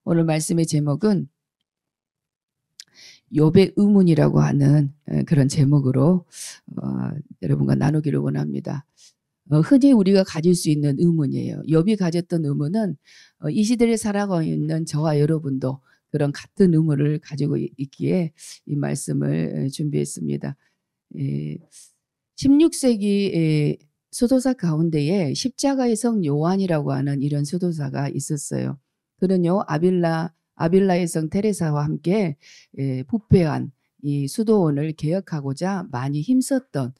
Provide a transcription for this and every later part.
오늘 말씀의 제목은 욥의 의문이라고 하는 그런 제목으로 여러분과 나누기를 원합니다. 흔히 우리가 가질 수 있는 의문이에요. 욥이 가졌던 의문은 이 시대를 살아가고 있는 저와 여러분도 그런 같은 의문을 가지고 있기에 이 말씀을 준비했습니다. 16세기 수도사 가운데에 십자가의 성 요한이라고 하는 이런 수도사가 있었어요. 그는요 아빌라의 성 테레사와 함께 부패한 이 수도원을 개혁하고자 많이 힘썼던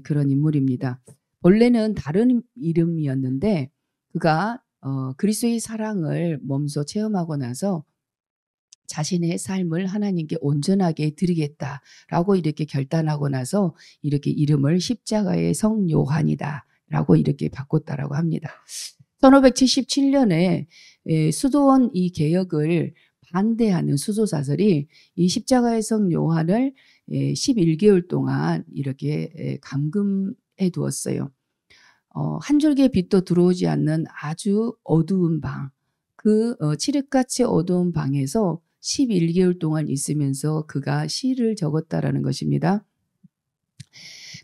그런 인물입니다. 본래는 다른 이름이었는데 그가 그리스도의 사랑을 몸소 체험하고 나서 자신의 삶을 하나님께 온전하게 드리겠다라고 이렇게 결단하고 나서 이렇게 이름을 십자가의 성 요한이다라고 이렇게 바꿨다라고 합니다. 1577년에 수도원 이 개혁을 반대하는 수도사들이 이 십자가의 성 요한을 11개월 동안 이렇게 감금해 두었어요. 한 줄기의 빛도 들어오지 않는 아주 어두운 방, 그 칠흑같이 어두운 방에서 11개월 동안 있으면서 그가 시를 적었다라는 것입니다.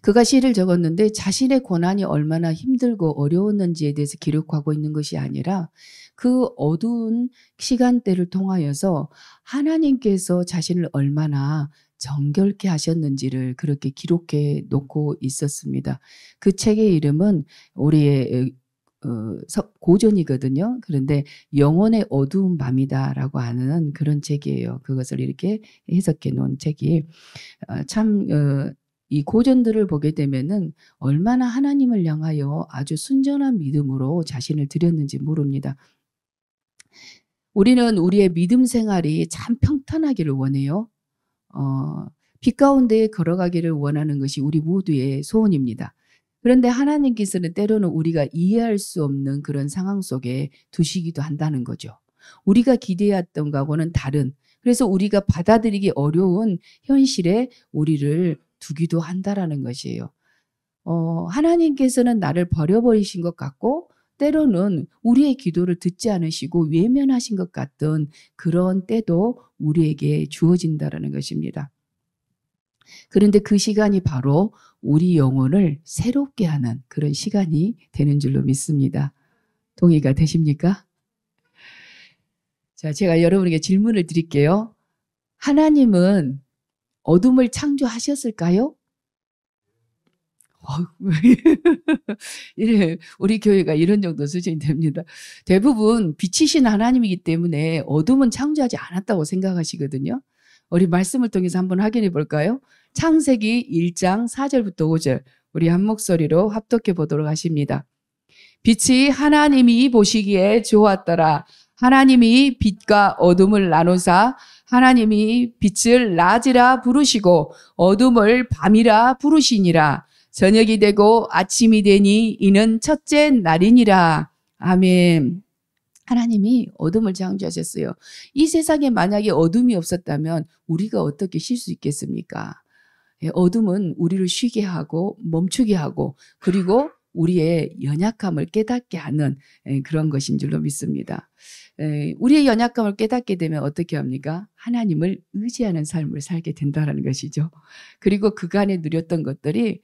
그가 시를 적었는데 자신의 고난이 얼마나 힘들고 어려웠는지에 대해서 기록하고 있는 것이 아니라 그 어두운 시간대를 통하여서 하나님께서 자신을 얼마나 정결케 하셨는지를 그렇게 기록해 놓고 있었습니다. 그 책의 이름은 우리의 고전이거든요. 그런데 영혼의 어두운 밤이다라고 하는 그런 책이에요. 그것을 이렇게 해석해 놓은 책이 참 이 고전들을 보게 되면은 얼마나 하나님을 향하여 아주 순전한 믿음으로 자신을 드렸는지 모릅니다. 우리는 우리의 믿음 생활이 참 평탄하기를 원해요. 빛 가운데 걸어가기를 원하는 것이 우리 모두의 소원입니다. 그런데 하나님께서는 때로는 우리가 이해할 수 없는 그런 상황 속에 두시기도 한다는 거죠. 우리가 기대했던 것과는 다른, 그래서 우리가 받아들이기 어려운 현실에 우리를 두기도 한다라는 것이에요. 하나님께서는 나를 버려버리신 것 같고 때로는 우리의 기도를 듣지 않으시고 외면하신 것 같던 그런 때도 우리에게 주어진다라는 것입니다. 그런데 그 시간이 바로 우리 영혼을 새롭게 하는 그런 시간이 되는 줄로 믿습니다. 동의가 되십니까? 자, 제가 여러분에게 질문을 드릴게요. 하나님은 어둠을 창조하셨을까요? 우리 교회가 이런 정도 수준이 됩니다. 대부분 빛이신 하나님이기 때문에 어둠은 창조하지 않았다고 생각하시거든요. 우리 말씀을 통해서 한번 확인해 볼까요? 창세기 1장 4절부터 5절 우리 한 목소리로 합독해 보도록 하십니다. 빛이 하나님이 보시기에 좋았더라. 하나님이 빛과 어둠을 나누사 하나님이 빛을 낮이라 부르시고 어둠을 밤이라 부르시니라. 저녁이 되고 아침이 되니 이는 첫째 날이니라. 아멘. 하나님이 어둠을 창조하셨어요. 이 세상에 만약에 어둠이 없었다면 우리가 어떻게 쉴 수 있겠습니까? 어둠은 우리를 쉬게 하고 멈추게 하고 그리고 우리의 연약함을 깨닫게 하는 그런 것인 줄로 믿습니다. 우리의 연약함을 깨닫게 되면 어떻게 합니까? 하나님을 의지하는 삶을 살게 된다는 것이죠. 그리고 그간에 누렸던 것들이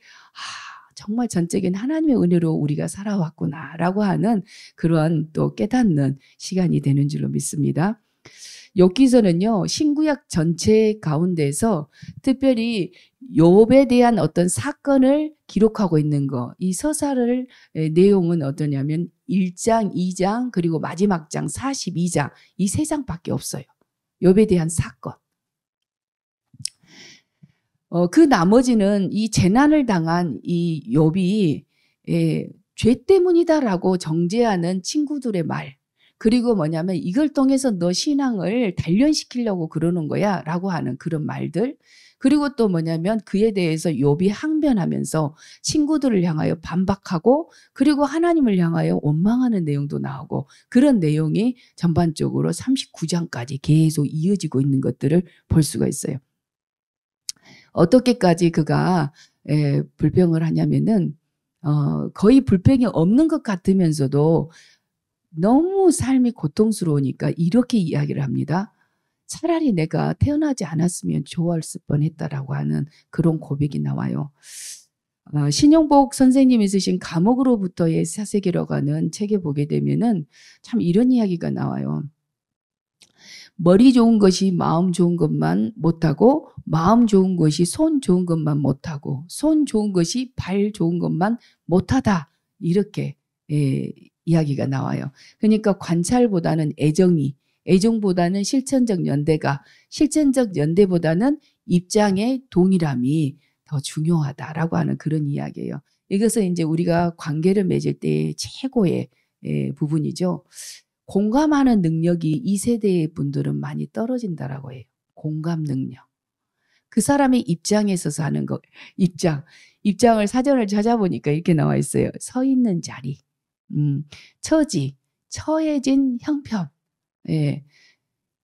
정말 전적인 하나님의 은혜로 우리가 살아왔구나라고 하는 그런 또 깨닫는 시간이 되는 줄로 믿습니다. 욥기서는요 신구약 전체 가운데서 특별히 욥에 대한 어떤 사건을 기록하고 있는 거, 이 서사를 내용은 어떠냐면 1장, 2장 그리고 마지막 장 42장 이 세 장밖에 없어요. 욥에 대한 사건. 그 나머지는 이 재난을 당한 이 욥이 죄 때문이다라고 정죄하는 친구들의 말. 그리고 뭐냐면 이걸 통해서 너 신앙을 단련시키려고 그러는 거야 라고 하는 그런 말들. 그리고 또 뭐냐면 그에 대해서 욥이 항변하면서 친구들을 향하여 반박하고 그리고 하나님을 향하여 원망하는 내용도 나오고 그런 내용이 전반적으로 39장까지 계속 이어지고 있는 것들을 볼 수가 있어요. 어떻게까지 그가 불평을 하냐면은 거의 불평이 없는 것 같으면서도 너무 삶이 고통스러우니까 이렇게 이야기를 합니다. 차라리 내가 태어나지 않았으면 좋았을 뻔했다라고 하는 그런 고백이 나와요. 신용복 선생님이 쓰신 감옥으로부터의 사세계라고 하는 책에 보게 되면은 참 이런 이야기가 나와요. 머리 좋은 것이 마음 좋은 것만 못하고 마음 좋은 것이 손 좋은 것만 못하고 손 좋은 것이 발 좋은 것만 못하다. 이렇게 이야기가 나와요. 그러니까 관찰보다는 애정보다는 실천적 연대가, 실천적 연대보다는 입장의 동일함이 더 중요하다라고 하는 그런 이야기예요. 이것은 이제 우리가 관계를 맺을 때 최고의 부분이죠. 공감하는 능력이 이 세대의 분들은 많이 떨어진다라고 해요. 공감 능력. 그 사람의 입장에 서서 하는 거. 입장을 사전을 찾아보니까 이렇게 나와 있어요. 서 있는 자리, 처지, 처해진 형편. 예.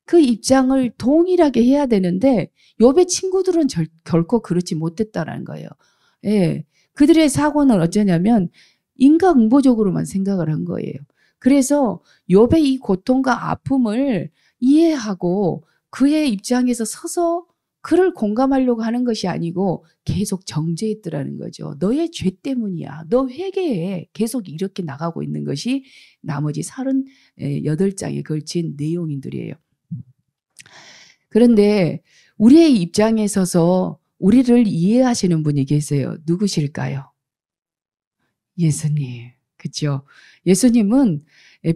그 입장을 동일하게 해야 되는데 욥의 친구들은 결코 그렇지 못했다라는 거예요. 예. 그들의 사고는 어쩌냐면 인과응보적으로만 생각을 한 거예요. 그래서 욥의 이 고통과 아픔을 이해하고 그의 입장에서 서서 그를 공감하려고 하는 것이 아니고 계속 정죄했더라는 거죠. 너의 죄 때문이야. 너 회개해. 계속 이렇게 나가고 있는 것이 나머지 38장에 걸친 내용들이에요. 그런데 우리의 입장에 서서 우리를 이해하시는 분이 계세요. 누구실까요? 예수님. 그렇죠? 예수님은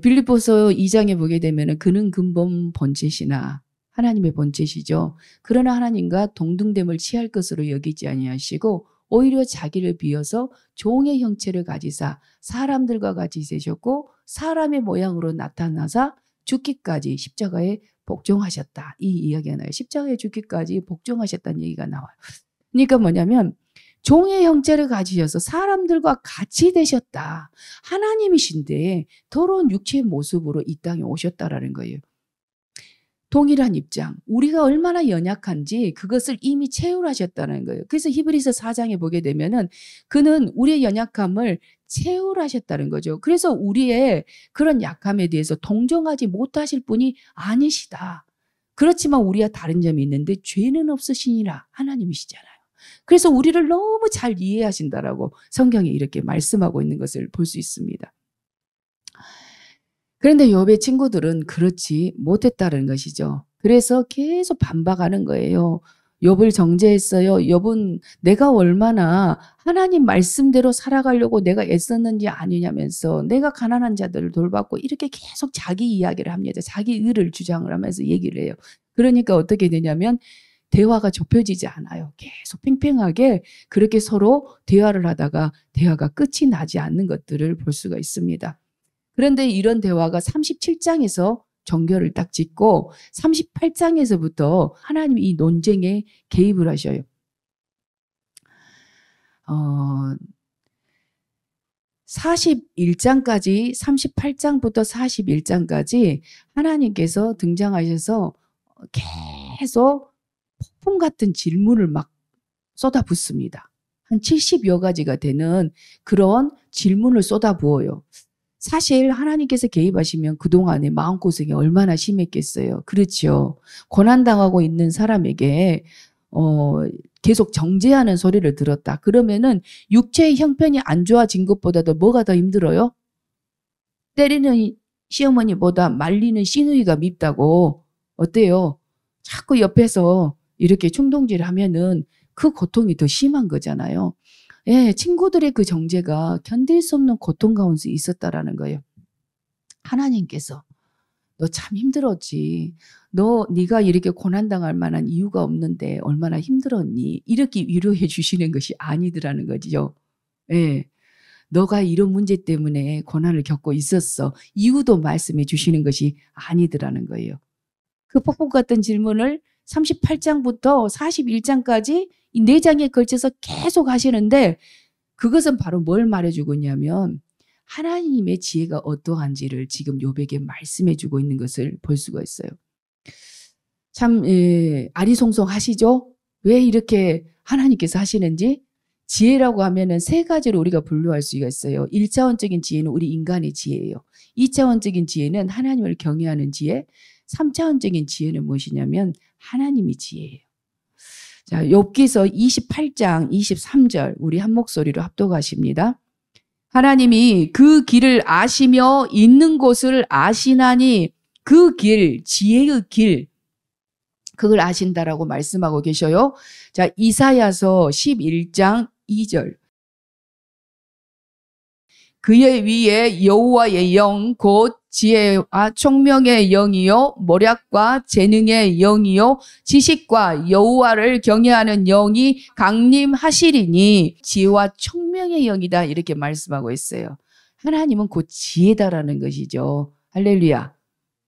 빌립보서 2장에 보게 되면 그는 근본 본체시나 하나님의 본체시죠. 그러나 하나님과 동등됨을 취할 것으로 여기지 아니하시고 오히려 자기를 비어서 종의 형체를 가지사 사람들과 같이 되셨고 사람의 모양으로 나타나사 죽기까지 십자가에 복종하셨다. 이 이야기가 나와요. 십자가에 죽기까지 복종하셨다는 얘기가 나와요. 그러니까 뭐냐면 종의 형체를 가지셔서 사람들과 같이 되셨다. 하나님이신데 더러운 육체의 모습으로 이 땅에 오셨다라는 거예요. 동일한 입장. 우리가 얼마나 연약한지 그것을 이미 체휼하셨다는 거예요. 그래서 히브리서 4장에 보게 되면은 그는 우리의 연약함을 체휼하셨다는 거죠. 그래서 우리의 그런 약함에 대해서 동정하지 못하실 분이 아니시다. 그렇지만 우리와 다른 점이 있는데 죄는 없으시니라 하나님이시잖아요. 그래서 우리를 너무 잘 이해하신다라고 성경에 이렇게 말씀하고 있는 것을 볼 수 있습니다. 그런데 욥의 친구들은 그렇지 못했다는 것이죠. 그래서 계속 반박하는 거예요. 욥을 정죄했어요. 욥은 내가 얼마나 하나님 말씀대로 살아가려고 내가 애썼는지 아니냐면서 내가 가난한 자들을 돌봤고 이렇게 계속 자기 이야기를 합니다. 자기 의를 주장을 하면서 얘기를 해요. 그러니까 어떻게 되냐면 대화가 좁혀지지 않아요. 계속 팽팽하게 그렇게 서로 대화를 하다가 대화가 끝이 나지 않는 것들을 볼 수가 있습니다. 그런데 이런 대화가 37장에서 종결을 딱 짓고 38장에서부터 하나님이 이 논쟁에 개입을 하셔요. 41장까지 38장부터 41장까지 하나님께서 등장하셔서 계속 폭풍 같은 질문을 막 쏟아붓습니다. 한 70여 가지가 되는 그런 질문을 쏟아부어요. 사실 하나님께서 개입하시면 그동안에 마음고생이 얼마나 심했겠어요. 그렇죠. 고난당하고 있는 사람에게 계속 정죄하는 소리를 들었다. 그러면은 육체의 형편이 안 좋아진 것보다도 뭐가 더 힘들어요? 때리는 시어머니보다 말리는 시누이가 밉다고. 어때요? 자꾸 옆에서 이렇게 충동질 하면은 그 고통이 더 심한 거잖아요. 예, 친구들의 그 정죄가 견딜 수 없는 고통 가운데 있었다라는 거예요. 하나님께서 너 참 힘들었지. 네가 이렇게 고난당할 만한 이유가 없는데 얼마나 힘들었니? 이렇게 위로해 주시는 것이 아니더라는 거죠. 예, 너가 이런 문제 때문에 고난을 겪고 있었어. 이유도 말씀해 주시는 것이 아니더라는 거예요. 그 폭풍 같은 질문을 38장부터 41장까지 이 4장에 걸쳐서 계속 하시는데 그것은 바로 뭘 말해주고 있냐면 하나님의 지혜가 어떠한지를 지금 욥에게 말씀해주고 있는 것을 볼 수가 있어요. 참 아리송송하시죠? 왜 이렇게 하나님께서 하시는지? 지혜라고 하면은 세 가지로 우리가 분류할 수가 있어요. 1차원적인 지혜는 우리 인간의 지혜예요. 2차원적인 지혜는 하나님을 경외하는 지혜. 3차원적인 지혜는 무엇이냐면 하나님의 지혜예요. 자, 욥기서 28장 23절 우리 한 목소리로 합독하십니다. 하나님이 그 길을 아시며 있는 곳을 아시나니 그 길, 지혜의 길, 그걸 아신다라고 말씀하고 계셔요. 자, 이사야서 11장 2절. 그의 위에 여호와의 영, 곧 지혜와 총명의 영이요, 모략과 재능의 영이요, 지식과 여호와를 경외하는 영이 강림하시리니 지혜와 총명의 영이다 이렇게 말씀하고 있어요. 하나님은 곧 지혜다라는 것이죠. 할렐루야.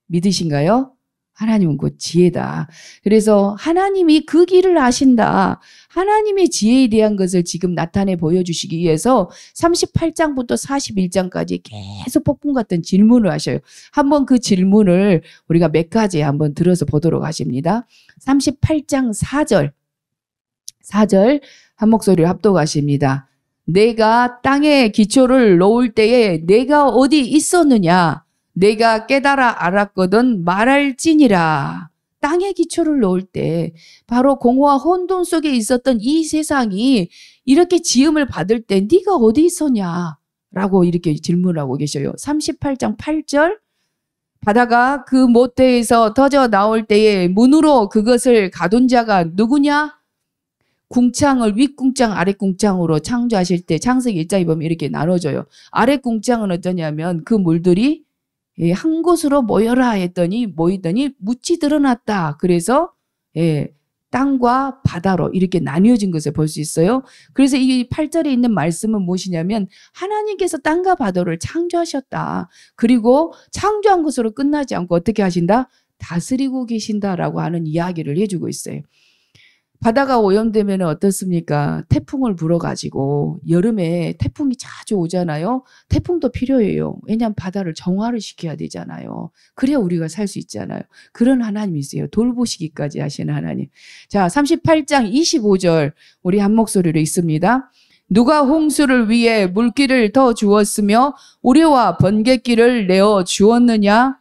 믿으신가요? 하나님은 곧 지혜다. 그래서 하나님이 그 길을 아신다. 하나님의 지혜에 대한 것을 지금 나타내 보여주시기 위해서 38장부터 41장까지 계속 폭풍 같은 질문을 하셔요. 한번 그 질문을 우리가 몇 가지 한번 들어서 보도록 하십니다. 38장 4절 한 목소리로 합독하십니다. 내가 땅에 기초를 놓을 때에 내가 어디 있었느냐? 내가 깨달아 알았거든 말할지니라. 땅에 기초를 놓을 때 바로 공허와 혼돈 속에 있었던 이 세상이 이렇게 지음을 받을 때 네가 어디 있었냐? 라고 이렇게 질문하고 계셔요. 38장 8절 바다가 그 모태에서 터져 나올 때에 문으로 그것을 가둔 자가 누구냐? 궁창을 윗궁창 아랫궁창으로 창조하실 때 창세기 1장에 보면 이렇게 나눠져요. 아랫궁창은 어떠냐면 그 물들이 한 곳으로 모여라 했더니 모이더니 묻히 드러났다. 그래서 땅과 바다로 이렇게 나뉘어진 것을 볼 수 있어요. 그래서 이 8절에 있는 말씀은 무엇이냐면 하나님께서 땅과 바다를 창조하셨다. 그리고 창조한 것으로 끝나지 않고 어떻게 하신다? 다스리고 계신다라고 하는 이야기를 해주고 있어요. 바다가 오염되면 어떻습니까? 태풍을 불어가지고 여름에 태풍이 자주 오잖아요. 태풍도 필요해요. 왜냐하면 바다를 정화를 시켜야 되잖아요. 그래야 우리가 살 수 있잖아요. 그런 하나님이세요. 돌보시기까지 하시는 하나님. 자, 38장 25절 우리 한 목소리로 읽습니다. 누가 홍수를 위해 물기를 더 주었으며 우레와 번갯길을 내어 주었느냐?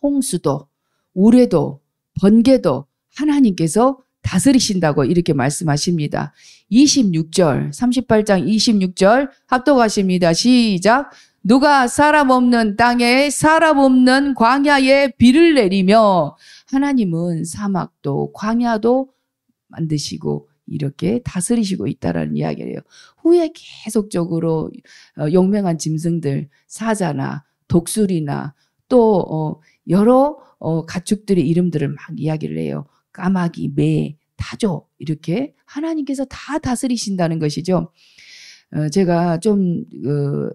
홍수도 우레도 번개도 하나님께서 다스리신다고 이렇게 말씀하십니다. 26절, 38장 26절 합독하십니다. 시작. 누가 사람 없는 땅에 사람 없는 광야에 비를 내리며 하나님은 사막도 광야도 만드시고 이렇게 다스리시고 있다라는 이야기예요. 후에 계속적으로 용맹한 짐승들, 사자나 독수리나 또 여러 가축들의 이름들을 막 이야기를 해요. 까마귀, 매, 타조 이렇게 하나님께서 다 다스리신다는 것이죠. 제가 좀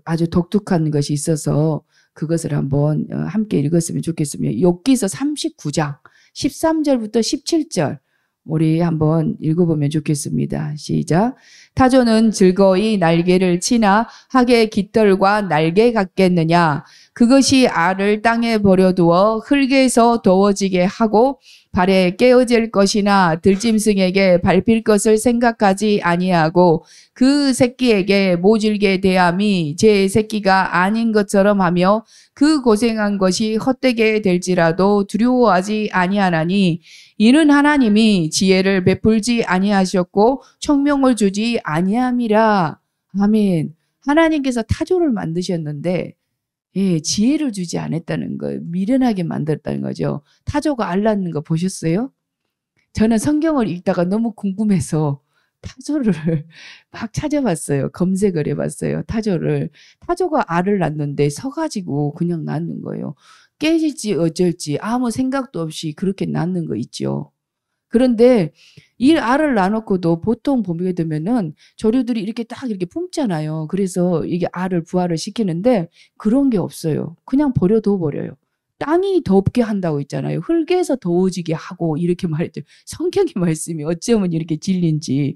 아주 독특한 것이 있어서 그것을 한번 함께 읽었으면 좋겠습니다. 욥기서 39장 13절부터 17절 우리 한번 읽어보면 좋겠습니다. 시작. 타조는 즐거이 날개를 치나 학의 깃털과 날개 같겠느냐. 그것이 알을 땅에 버려두어 흙에서 더워지게 하고 발에 깨어질 것이나 들짐승에게 밟힐 것을 생각하지 아니하고 그 새끼에게 모질게 대함이 제 새끼가 아닌 것처럼 하며 그 고생한 것이 헛되게 될지라도 두려워하지 아니하나니 이는 하나님이 지혜를 베풀지 아니하셨고 총명을 주지 아니함이라. 아멘. 하나님께서 타조를 만드셨는데 지혜를 주지 않았다는 거예요. 미련하게 만들었다는 거죠. 타조가 알 낳는 거 보셨어요? 저는 성경을 읽다가 너무 궁금해서 타조를 막 찾아봤어요. 검색을 해봤어요. 타조가 알을 낳는데 서가지고 그냥 낳는 거예요. 깨질지 어쩔지 아무 생각도 없이 그렇게 낳는 거 있죠. 그런데 이 알을 낳아놓고도 보통 보게 되면은 조류들이 이렇게 딱 이렇게 품잖아요. 그래서 이게 알을 부화를 시키는데 그런 게 없어요. 그냥 버려둬 버려요. 땅이 덥게 한다고 있잖아요. 흙에서 더워지게 하고 이렇게 말했죠. 성경의 말씀이 어쩌면 이렇게 진리인지.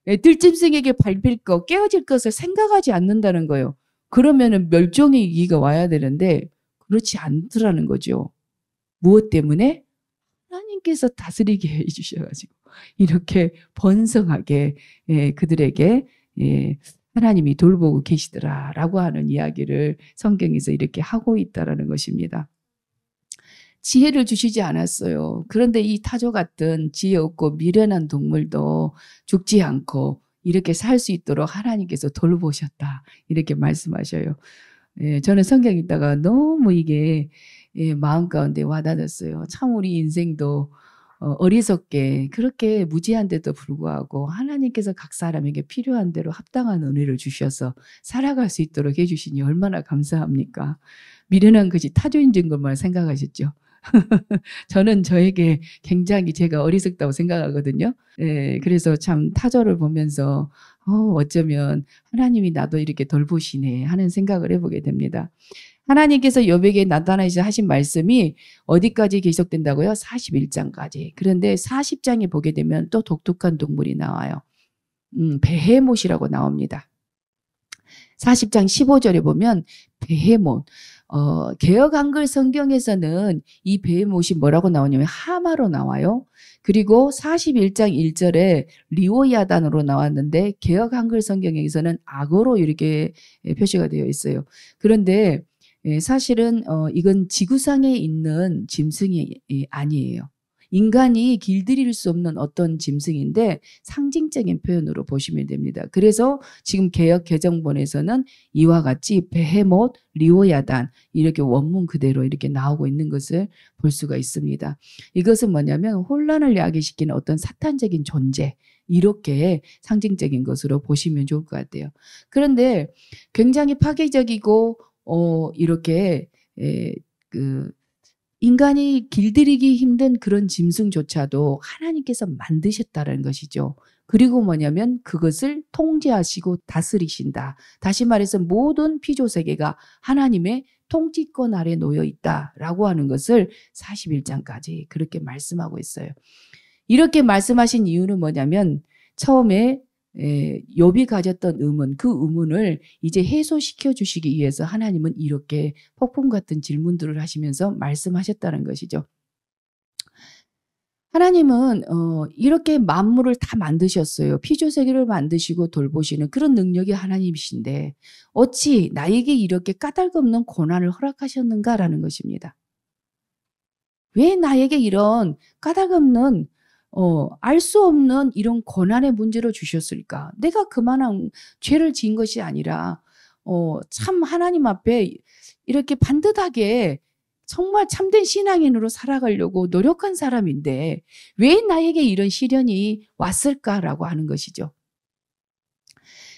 들짐승에게 밟힐 것, 깨어질 것을 생각하지 않는다는 거예요. 그러면은 멸종의 위기가 와야 되는데 그렇지 않더라는 거죠. 무엇 때문에? 하나님께서 다스리게 해주셔가지고 이렇게 번성하게 그들에게 하나님이 돌보고 계시더라라고 하는 이야기를 성경에서 이렇게 하고 있다라는 것입니다. 지혜를 주시지 않았어요. 그런데 이 타조 같은 지혜 없고 미련한 동물도 죽지 않고 이렇게 살 수 있도록 하나님께서 돌보셨다. 이렇게 말씀하셔요. 저는 성경 읽다가 너무 이게 마음 가운데 와닿았어요. 참 우리 인생도 어리석게 그렇게 무지한데도 불구하고 하나님께서 각 사람에게 필요한 대로 합당한 은혜를 주셔서 살아갈 수 있도록 해주시니 얼마나 감사합니까? 미련한 것이 타조인 것만 생각하셨죠? 저는 저에게 굉장히 제가 어리석다고 생각하거든요. 그래서 참 타조를 보면서 어쩌면 하나님이 나도 이렇게 돌보시네 하는 생각을 해보게 됩니다. 하나님께서 욥에게 나타나셔서 하신 말씀이 어디까지 계속된다고요? 41장까지. 그런데 40장에 보게 되면 또 독특한 동물이 나와요. 베헤못이라고 나옵니다. 40장 15절에 보면 베헤못. 개역 한글 성경에서는 이 베헤못이 뭐라고 나오냐면 하마로 나와요. 그리고 41장 1절에 리오야단으로 나왔는데 개역 한글 성경에서는 악어로 이렇게 표시가 되어 있어요. 그런데 사실은 이건 지구상에 있는 짐승이 아니에요. 인간이 길들일 수 없는 어떤 짐승인데 상징적인 표현으로 보시면 됩니다. 그래서 지금 개역 개정본에서는 이와 같이 베헤못, 리오야단 이렇게 원문 그대로 이렇게 나오고 있는 것을 볼 수가 있습니다. 이것은 뭐냐면 혼란을 야기시키는 어떤 사탄적인 존재 이렇게 상징적인 것으로 보시면 좋을 것 같아요. 그런데 굉장히 파괴적이고 이렇게 인간이 길들이기 힘든 그런 짐승조차도 하나님께서 만드셨다는 것이죠. 그리고 뭐냐면 그것을 통제하시고 다스리신다. 다시 말해서 모든 피조세계가 하나님의 통치권 아래 놓여 있다라고 하는 것을 41장까지 그렇게 말씀하고 있어요. 이렇게 말씀하신 이유는 뭐냐면 처음에 욥이 가졌던 의문, 그 의문을 이제 해소시켜 주시기 위해서 하나님은 이렇게 폭풍 같은 질문들을 하시면서 말씀하셨다는 것이죠. 하나님은 이렇게 만물을 다 만드셨어요. 피조세계를 만드시고 돌보시는 그런 능력이 하나님이신데 어찌 나에게 이렇게 까닭없는 고난을 허락하셨는가라는 것입니다. 왜 나에게 이런 까닭없는 알 수 없는 이런 고난의 문제를 주셨을까? 내가 그만한 죄를 지은 것이 아니라 참 하나님 앞에 이렇게 반듯하게 정말 참된 신앙인으로 살아가려고 노력한 사람인데 왜 나에게 이런 시련이 왔을까라고 하는 것이죠.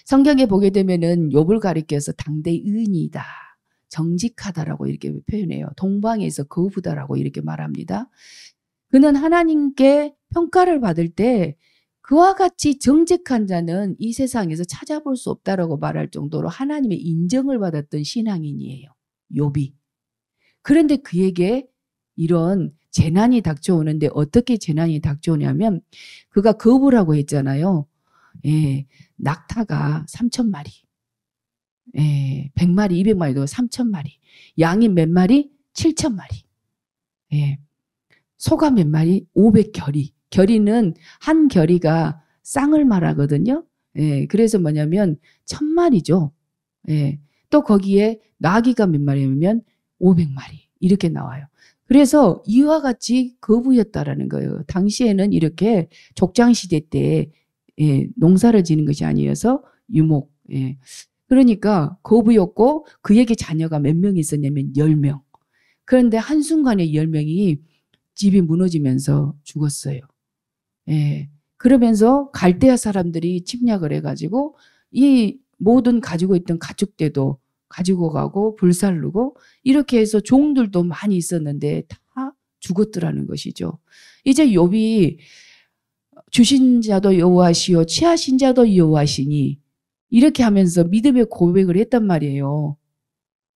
성경에 보게 되면은 욥을 가리켜서 당대 의인이다. 정직하다라고 이렇게 표현해요. 동방에서 거부다라고 이렇게 말합니다. 그는 하나님께 평가를 받을 때 그와 같이 정직한 자는 이 세상에서 찾아볼 수 없다라고 말할 정도로 하나님의 인정을 받았던 신앙인이에요. 욥이. 그런데 그에게 이런 재난이 닥쳐오는데 어떻게 재난이 닥쳐오냐면 그가 거부라고 했잖아요. 낙타가 3,000마리. 100마리, 200마리도 3,000마리. 양이 몇 마리? 7,000마리. 소가 몇 마리? 500결이. 결이는 한 결이가 쌍을 말하거든요. 그래서 뭐냐면 1,000마리죠. 또 거기에 나귀가 몇 마리면 500마리. 이렇게 나와요. 그래서 이와 같이 거부였다라는 거예요. 당시에는 이렇게 족장시대 때 농사를 지는 것이 아니어서 유목. 그러니까 거부였고 그에게 자녀가 몇 명 있었냐면 10명. 그런데 한순간에 10명이 집이 무너지면서 죽었어요. 그러면서 갈대아 사람들이 침략을 해가지고 이 모든 가지고 있던 가축대도 가지고 가고 불살르고 이렇게 해서 종들도 많이 있었는데 다 죽었더라는 것이죠. 이제 욥이 주신 자도 여호와시요 취하신 자도 여호와시니 이렇게 하면서 믿음의 고백을 했단 말이에요.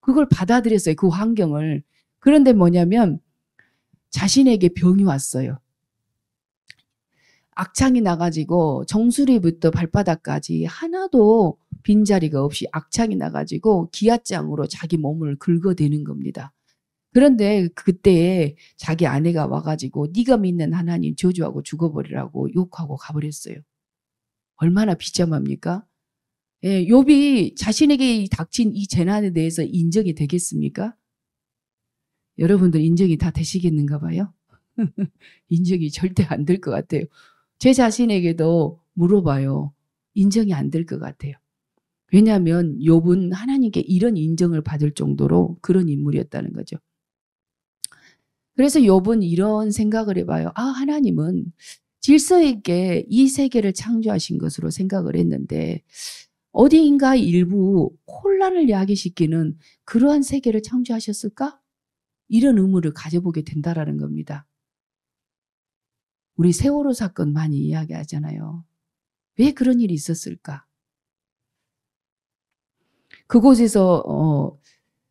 그걸 받아들였어요. 그 환경을. 그런데 뭐냐면 자신에게 병이 왔어요. 악창이 나가지고 정수리부터 발바닥까지 하나도 빈자리가 없이 악창이 나가지고 기아장으로 자기 몸을 긁어대는 겁니다. 그런데 그때에 자기 아내가 와가지고 네가 믿는 하나님 저주하고 죽어버리라고 욕하고 가버렸어요. 얼마나 비참합니까? 예, 욥이 자신에게 닥친 이 재난에 대해서 인정이 되겠습니까? 여러분들 인정이 다 되시겠는가 봐요? 인정이 절대 안 될 것 같아요. 제 자신에게도 물어봐요. 인정이 안 될 것 같아요. 왜냐하면 욥은 하나님께 이런 인정을 받을 정도로 그런 인물이었다는 거죠. 그래서 욥은 이런 생각을 해봐요. 아, 하나님은 질서 있게 이 세계를 창조하신 것으로 생각을 했는데 어디인가 일부 혼란을 야기시키는 그러한 세계를 창조하셨을까? 이런 의무를 가져보게 된다라는 겁니다. 우리 세월호 사건 많이 이야기하잖아요. 왜 그런 일이 있었을까? 그곳에서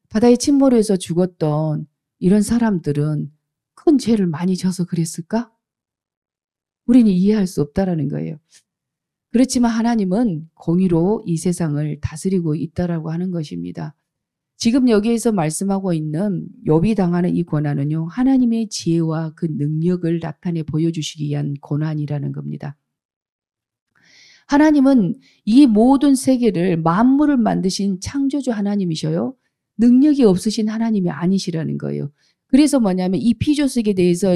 바다에 침몰해서 죽었던 이런 사람들은 큰 죄를 많이 져서 그랬을까? 우리는 이해할 수 없다라는 거예요. 그렇지만 하나님은 공의로 이 세상을 다스리고 있다라고 하는 것입니다. 지금 여기에서 말씀하고 있는 욥이 당하는 이 고난은요, 하나님의 지혜와 그 능력을 나타내 보여주시기 위한 고난이라는 겁니다. 하나님은 이 모든 세계를 만물을 만드신 창조주 하나님이셔요. 능력이 없으신 하나님이 아니시라는 거예요. 그래서 뭐냐면 이 피조세계에 대해서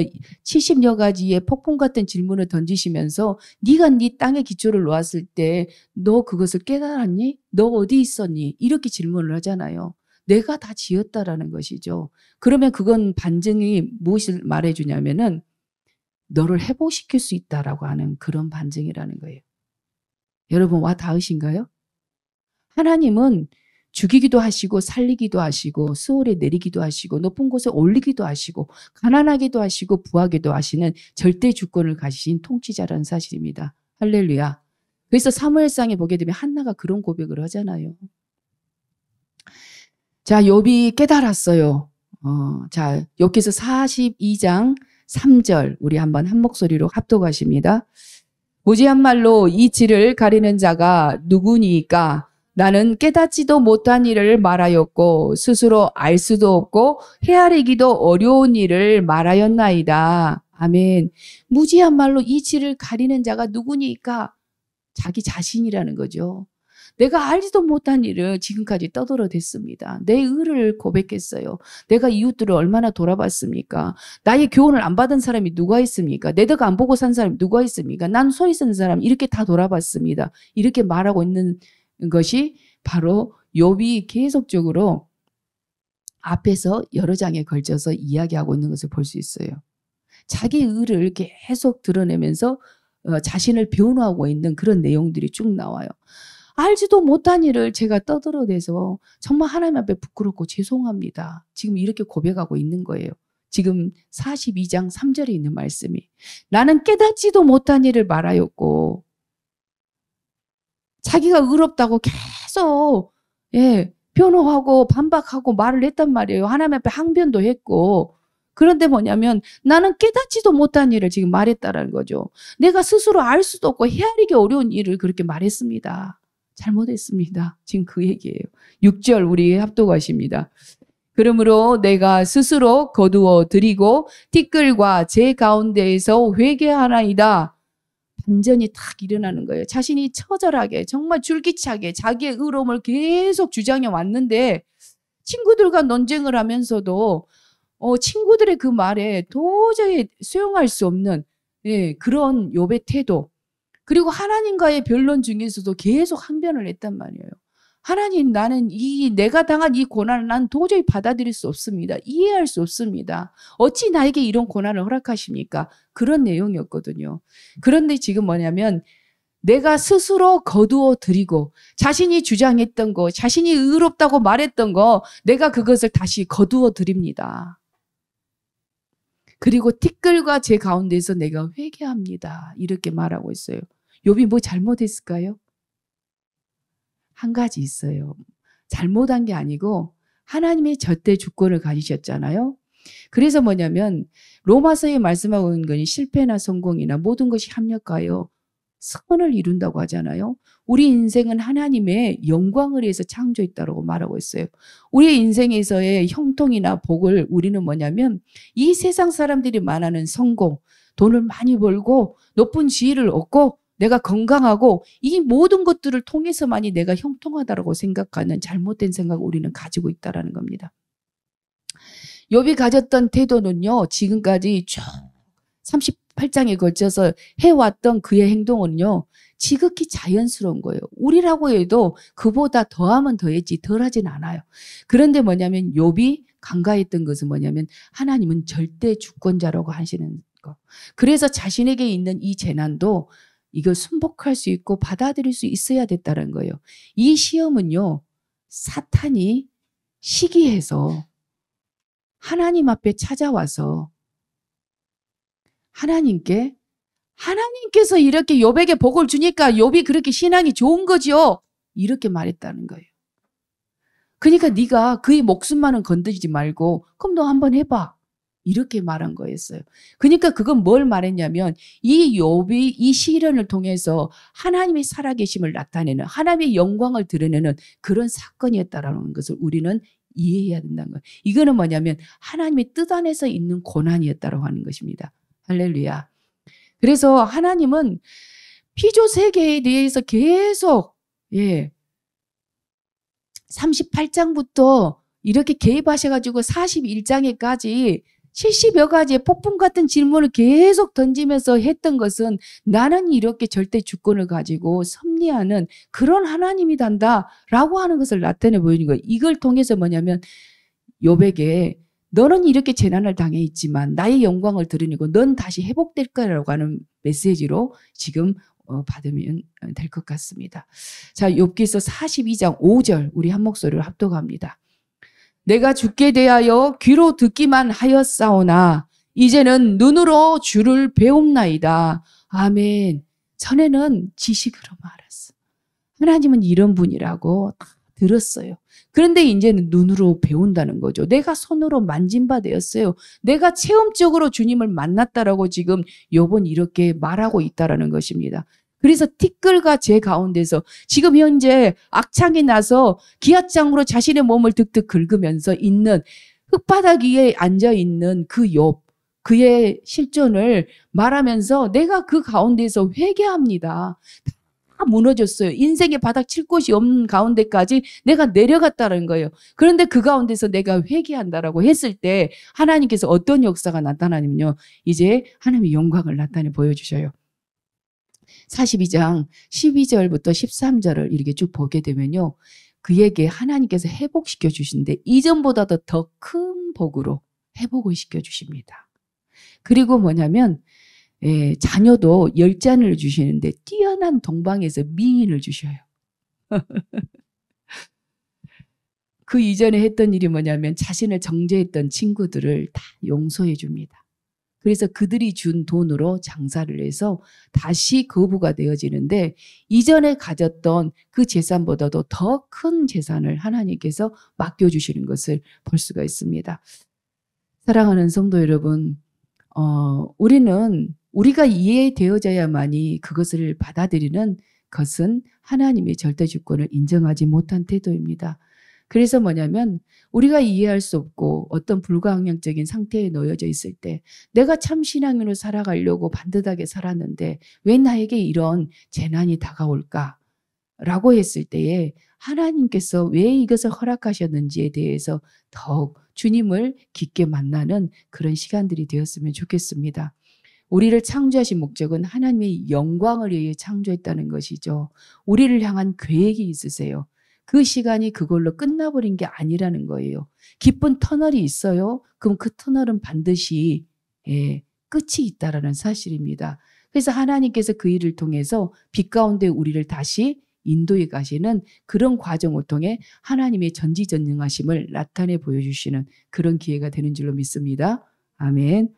70여 가지의 폭풍 같은 질문을 던지시면서 네가 네 땅에 기초를 놓았을 때 너 그것을 깨달았니? 너 어디 있었니? 이렇게 질문을 하잖아요. 내가 다 지었다라는 것이죠. 그러면 그건 반증이 무엇을 말해주냐면은 너를 회복시킬 수 있다라고 하는 그런 반증이라는 거예요. 여러분 와 닿으신가요? 하나님은 죽이기도 하시고 살리기도 하시고 수월에 내리기도 하시고 높은 곳에 올리기도 하시고 가난하기도 하시고 부하기도 하시는 절대 주권을 가지신 통치자라는 사실입니다. 할렐루야. 그래서 사무엘상에 보게 되면 한나가 그런 고백을 하잖아요. 자, 욥이 깨달았어요. 자, 욥기서 42장 3절 우리 한번 한 목소리로 합독하십니다. 무지한 말로 이 질을 가리는 자가 누구니까? 나는 깨닫지도 못한 일을 말하였고 스스로 알 수도 없고 헤아리기도 어려운 일을 말하였나이다. 아멘. 무지한 말로 이 질을 가리는 자가 누구니까? 자기 자신이라는 거죠. 내가 알지도 못한 일을 지금까지 떠들어댔습니다. 내 의를 고백했어요. 내가 이웃들을 얼마나 돌아봤습니까? 나의 교훈을 안 받은 사람이 누가 있습니까? 내 덕 안 보고 산 사람이 누가 있습니까? 난 소위 쓰는 사람 이렇게 다 돌아봤습니다. 이렇게 말하고 있는 것이 바로 욥이 계속적으로 앞에서 여러 장에 걸쳐서 이야기하고 있는 것을 볼 수 있어요. 자기 의를 계속 드러내면서 자신을 변호하고 있는 그런 내용들이 쭉 나와요. 알지도 못한 일을 제가 떠들어대서 정말 하나님 앞에 부끄럽고 죄송합니다. 지금 이렇게 고백하고 있는 거예요. 지금 42장 3절에 있는 말씀이 나는 깨닫지도 못한 일을 말하였고 자기가 의롭다고 계속 변호하고 반박하고 말을 했단 말이에요. 하나님 앞에 항변도 했고 그런데 뭐냐면 나는 깨닫지도 못한 일을 지금 말했다라는 거죠. 내가 스스로 알 수도 없고 헤아리기 어려운 일을 그렇게 말했습니다. 잘못했습니다. 지금 그 얘기예요. 6절 우리 합독하십니다. 그러므로 내가 스스로 거두어 드리고 티끌과 제 가운데에서 회개하나이다. 반전이 탁 일어나는 거예요. 자신이 처절하게 정말 줄기차게 자기의 의로움을 계속 주장해 왔는데 친구들과 논쟁을 하면서도 친구들의 그 말에 도저히 수용할 수 없는 그런 욥의 태도 그리고 하나님과의 변론 중에서도 계속 항변을 했단 말이에요. 하나님 나는 내가 당한 이 고난을 난 도저히 받아들일 수 없습니다. 이해할 수 없습니다. 어찌 나에게 이런 고난을 허락하십니까? 그런 내용이었거든요. 그런데 지금 뭐냐면 내가 스스로 거두어 드리고 자신이 주장했던 거 자신이 의롭다고 말했던 거 내가 그것을 다시 거두어 드립니다. 그리고 티끌과 제 가운데서 내가 회개합니다. 이렇게 말하고 있어요. 욥이 뭐 잘못했을까요? 한 가지 있어요. 잘못한 게 아니고 하나님의 절대 주권을 가지셨잖아요. 그래서 뭐냐면 로마서에 말씀하고 있는 거니 실패나 성공이나 모든 것이 합력하여 선을 이룬다고 하잖아요. 우리 인생은 하나님의 영광을 위해서 창조했다고 말하고 있어요. 우리 인생에서의 형통이나 복을 우리는 뭐냐면 이 세상 사람들이 말하는 성공, 돈을 많이 벌고 높은 지위를 얻고 내가 건강하고 이 모든 것들을 통해서만이 내가 형통하다고 생각하는 잘못된 생각을 우리는 가지고 있다는 겁니다. 욥이 가졌던 태도는요. 지금까지 쭉 38장에 걸쳐서 해왔던 그의 행동은요. 지극히 자연스러운 거예요. 우리라고 해도 그보다 더하면 더했지 덜하진 않아요. 그런데 뭐냐면 욥이 간과했던 것은 뭐냐면 하나님은 절대 주권자라고 하시는 거. 그래서 자신에게 있는 이 재난도 이걸 순복할 수 있고 받아들일 수 있어야 됐다는 거예요. 이 시험은요. 사탄이 시기해서 하나님 앞에 찾아와서 하나님께서 이렇게 욥에게 복을 주니까 욥이 그렇게 신앙이 좋은 거죠. 이렇게 말했다는 거예요. 그러니까 네가 그의 목숨만은 건드리지 말고 그럼 너 한번 해봐. 이렇게 말한 거였어요. 그러니까 그건 뭘 말했냐면 이 욥이 이 시련을 통해서 하나님의 살아계심을 나타내는 하나님의 영광을 드러내는 그런 사건이었다라는 것을 우리는 이해해야 된다는 거예요. 이거는 뭐냐면 하나님의 뜻 안에서 있는 고난이었다고 하는 것입니다. 할렐루야. 그래서 하나님은 피조 세계에 대해서 계속 38장부터 이렇게 개입하셔가지고 41장에까지 70여 가지의 폭풍 같은 질문을 계속 던지면서 했던 것은 나는 이렇게 절대 주권을 가지고 섭리하는 그런 하나님이단다라고 하는 것을 나타내 보이는 거예요. 이걸 통해서 뭐냐면 욥에게 너는 이렇게 재난을 당해 있지만 나의 영광을 드러내고 넌 다시 회복될 거라고 하는 메시지로 지금 받으면 될 것 같습니다. 자, 욥기서 42장 5절 우리 한 목소리로 합독합니다. 내가 죽게 대하여 귀로 듣기만 하였사오나 이제는 눈으로 주를 배움나이다. 아멘. 전에는 지식으로 말았어. 하나님은 이런 분이라고 다 들었어요. 그런데 이제는 눈으로 배운다는 거죠. 내가 손으로 만진 바 되었어요. 내가 체험적으로 주님을 만났다라고 지금 욥은 이렇게 말하고 있다라는 것입니다. 그래서 티끌과 제 가운데서 지금 현재 악창이 나서 기압장으로 자신의 몸을 득득 긁으면서 있는 흙바닥 위에 앉아있는 그 욥, 그의 실존을 말하면서 내가 그 가운데서 회개합니다. 다 무너졌어요. 인생의 바닥 칠 곳이 없는 가운데까지 내가 내려갔다는 거예요. 그런데 그 가운데서 내가 회개한다라고 했을 때 하나님께서 어떤 역사가 나타나냐면요. 이제 하나님의 영광을 나타내 보여주셔요. 42장 12절부터 13절을 이렇게 쭉 보게 되면요. 그에게 하나님께서 회복시켜 주시는데 이전보다도 더 큰 복으로 회복을 시켜 주십니다. 그리고 뭐냐면 자녀도 10잔을 주시는데 뛰어난 동방에서 미인을 주셔요. 그 이전에 했던 일이 뭐냐면 자신을 정죄했던 친구들을 다 용서해 줍니다. 그래서 그들이 준 돈으로 장사를 해서 다시 거부가 되어지는데 이전에 가졌던 그 재산보다도 더 큰 재산을 하나님께서 맡겨주시는 것을 볼 수가 있습니다. 사랑하는 성도 여러분, 우리가 이해되어져야만이 그것을 받아들이는 것은 하나님의 절대 주권을 인정하지 못한 태도입니다. 그래서 뭐냐면 우리가 이해할 수 없고 어떤 불가항력적인 상태에 놓여져 있을 때 내가 참 신앙으로 살아가려고 반듯하게 살았는데 왜 나에게 이런 재난이 다가올까? 라고 했을 때에 하나님께서 왜 이것을 허락하셨는지에 대해서 더욱 주님을 깊게 만나는 그런 시간들이 되었으면 좋겠습니다. 우리를 창조하신 목적은 하나님의 영광을 위해 창조했다는 것이죠. 우리를 향한 계획이 있으세요. 그 시간이 그걸로 끝나버린 게 아니라는 거예요. 깊은 터널이 있어요. 그럼 그 터널은 반드시 끝이 있다라는 사실입니다. 그래서 하나님께서 그 일을 통해서 빛 가운데 우리를 다시 인도해 가시는 그런 과정을 통해 하나님의 전지전능하심을 나타내 보여주시는 그런 기회가 되는 줄로 믿습니다. 아멘.